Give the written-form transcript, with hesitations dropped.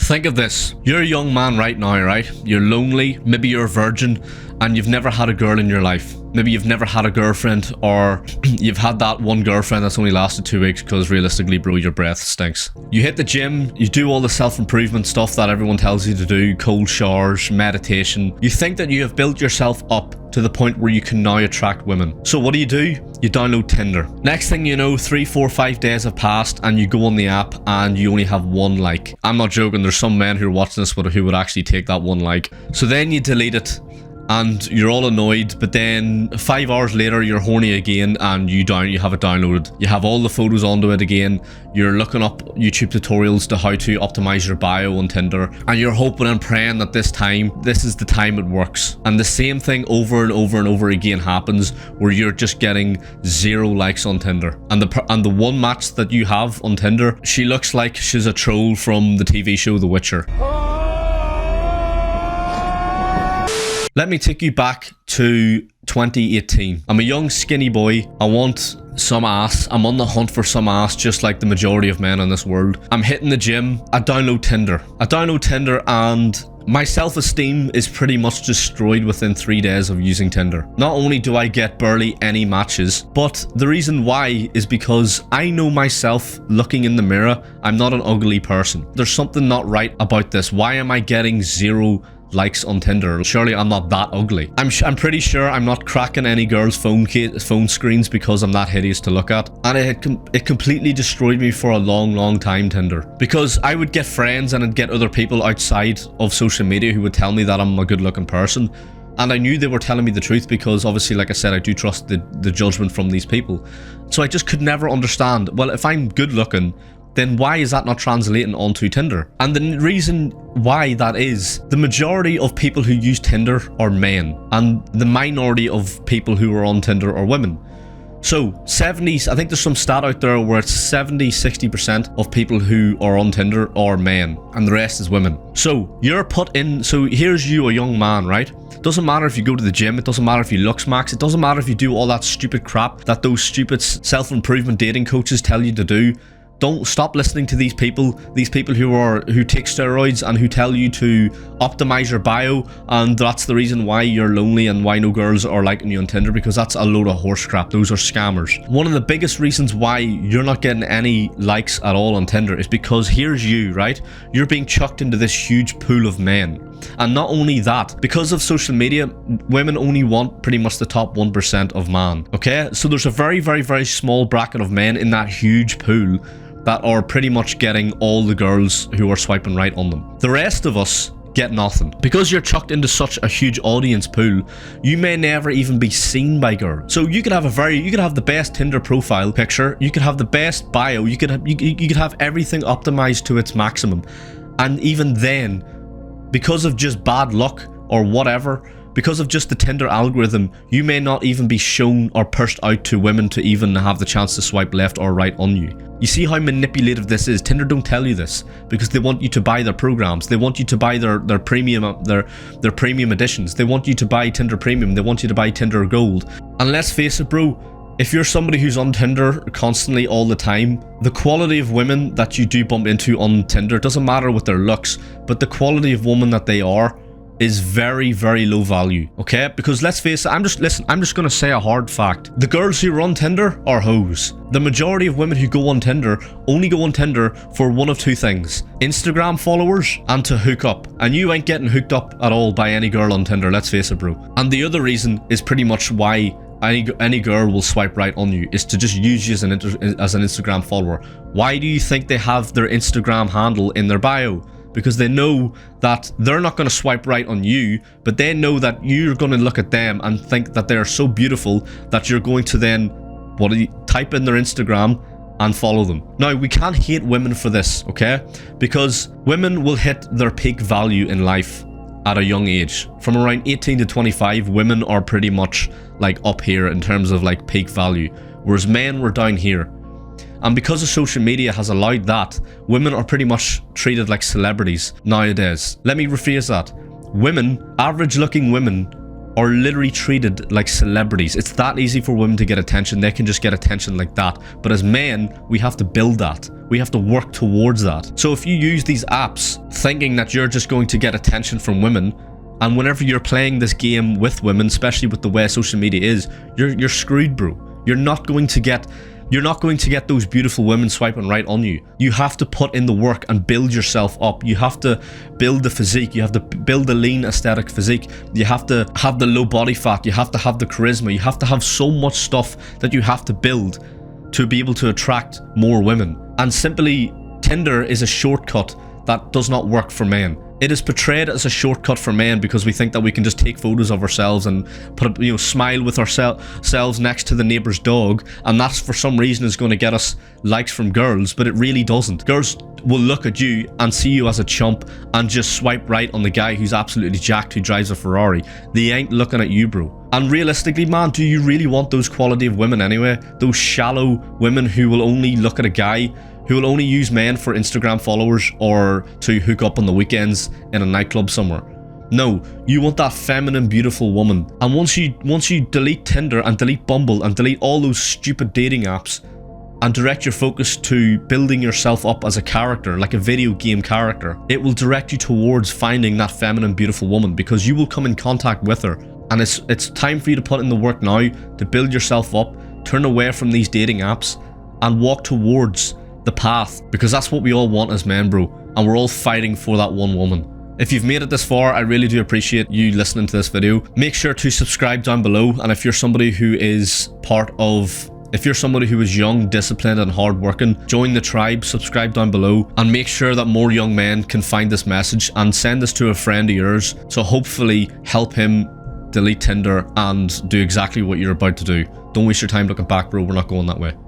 Think of this. You're a young man right now, right? You're lonely, maybe you're a virgin, and you've never had a girl in your life. Maybe you've never had a girlfriend, or you've had that one girlfriend that's only lasted 2 weeks because realistically, bro, your breath stinks. You hit the gym, you do all the self-improvement stuff that everyone tells you to do, cold showers, meditation. You think that you have built yourself up to the point where you can now attract women. So what do? You download Tinder. Next thing you know, 3, 4, 5 days have passed and you go on the app and you only have 1 like. I'm not joking, there's some men who are watching this who would actually take that 1 like. So then you delete it and you're all annoyed, but then 5 hours later you're horny again and you have it downloaded. You have all the photos onto it again. You're looking up YouTube tutorials to how to optimize your bio on Tinder, and you're hoping and praying that this is the time it works. And the same thing over and over and over again happens, where you're just getting 0 likes on Tinder. And the one match that you have on Tinder, she looks like she's a troll from the TV show The Witcher. Let me take you back to 2018. I'm a young skinny boy. I want some ass. I'm on the hunt for some ass, just like the majority of men in this world. I'm hitting the gym. I download Tinder and my self-esteem is pretty much destroyed within 3 days of using Tinder. Not only do I get barely any matches, but the reason why is because I know myself looking in the mirror, I'm not an ugly person. There's something not right about this. Why am I getting 0 likes on Tinder? Surely I'm not that ugly. I'm pretty sure I'm not cracking any girls' phone screens because I'm that hideous to look at. And it completely destroyed me for a long time, Tinder. Because I would get friends and I'd get other people outside of social media who would tell me that I'm a good looking person. And I knew they were telling me the truth because obviously, like I said, I do trust the judgment from these people. So I just could never understand, well, if I'm good looking, then why is that not translating onto Tinder? And the reason why that is, the majority of people who use Tinder are men, and the minority of people who are on Tinder are women. So 70s, I think there's some stat out there where it's 70-60% of people who are on Tinder are men, and the rest is women. So you're put in, so here's you, a young man, right? Doesn't matter if you go to the gym, it doesn't matter if you looks max, it doesn't matter if you do all that stupid crap that those stupid self-improvement dating coaches tell you to do. Don't stop listening to these people who take steroids and who tell you to optimize your bio, and that's the reason why you're lonely and why no girls are liking you on Tinder, because that's a load of horse crap. Those are scammers. One of the biggest reasons why you're not getting any likes at all on Tinder is because here's you, right? You're being chucked into this huge pool of men. And not only that, because of social media, women only want pretty much the top 1% of man, okay? So there's a very small bracket of men in that huge pool that are pretty much getting all the girls who are swiping right on them. The rest of us get nothing. Because you're chucked into such a huge audience pool, you may never even be seen by girls. So you could have the best Tinder profile picture, you could have the best bio, you could have everything optimized to its maximum. And even then, because of just bad luck or whatever, because of just the Tinder algorithm, you may not even be shown or pushed out to women to even have the chance to swipe left or right on you. You see how manipulative this is? Tinder don't tell you this because they want you to buy their programs. They want you to buy their premium premium editions. They want you to buy Tinder Premium. They want you to buy Tinder Gold. And let's face it, bro, if you're somebody who's on Tinder constantly all the time, the quality of women that you do bump into on Tinder doesn't matter with their looks, but the quality of woman that they are is very low value, okay? Because let's face it, I'm just gonna say a hard fact. The girls who run Tinder are hoes. The majority of women who go on Tinder only go on Tinder for one of 2 things: Instagram followers and to hook up. And you ain't getting hooked up at all by any girl on Tinder, let's face it, bro. And the other reason is pretty much why any girl will swipe right on you is to just use you as an Instagram follower. Why do you think they have their Instagram handle in their bio? Because they know that they're not going to swipe right on you, but they know that you're going to look at them and think that they're so beautiful that you're going to then type in their Instagram and follow them. Now, we can't hate women for this, okay? Because women will hit their peak value in life at a young age. From around 18 to 25, women are pretty much like up here in terms of like peak value, whereas men were down here. And because of social media has allowed that, women are pretty much treated like celebrities nowadays. Let me rephrase that. Women, average looking women, are literally treated like celebrities. It's that easy for women to get attention. They can just get attention like that. But as men, we have to build that. We have to work towards that. So if you use these apps thinking that you're just going to get attention from women, and whenever you're playing this game with women, especially with the way social media is, you're screwed, bro. You're not going to get those beautiful women swiping right on you. You have to put in the work and build yourself up. You have to build the physique. You have to build a lean aesthetic physique. You have to have the low body fat. You have to have the charisma. You have to have so much stuff that you have to build to be able to attract more women. And simply, Tinder is a shortcut that does not work for men. It is portrayed as a shortcut for men because we think that we can just take photos of ourselves and put, smile with ourselves next to the neighbor's dog, and that's for some reason is going to get us likes from girls, but it really doesn't. Girls will look at you and see you as a chump and just swipe right on the guy who's absolutely jacked who drives a Ferrari. They ain't looking at you, bro. And realistically, man, do you really want those quality of women anyway? Those shallow women who will only look at a guy, who will only use men for Instagram followers or to hook up on the weekends in a nightclub somewhere. No, you want that feminine, beautiful woman. And once you delete Tinder and delete Bumble and delete all those stupid dating apps and direct your focus to building yourself up as a character, like a video game character, it will direct you towards finding that feminine, beautiful woman, because you will come in contact with her. And it's time for you to put in the work now to build yourself up, turn away from these dating apps, and walk towards the path, because that's what we all want as men, bro, and we're all fighting for that one woman. If you've made it this far, I really do appreciate you listening to this video. Make sure to subscribe down below, and if you're somebody who is young, disciplined and hardworking, join the tribe, subscribe down below, and make sure that more young men can find this message and send this to a friend of yours to hopefully help him delete Tinder and do exactly what you're about to do. Don't waste your time looking back, bro. We're not going that way.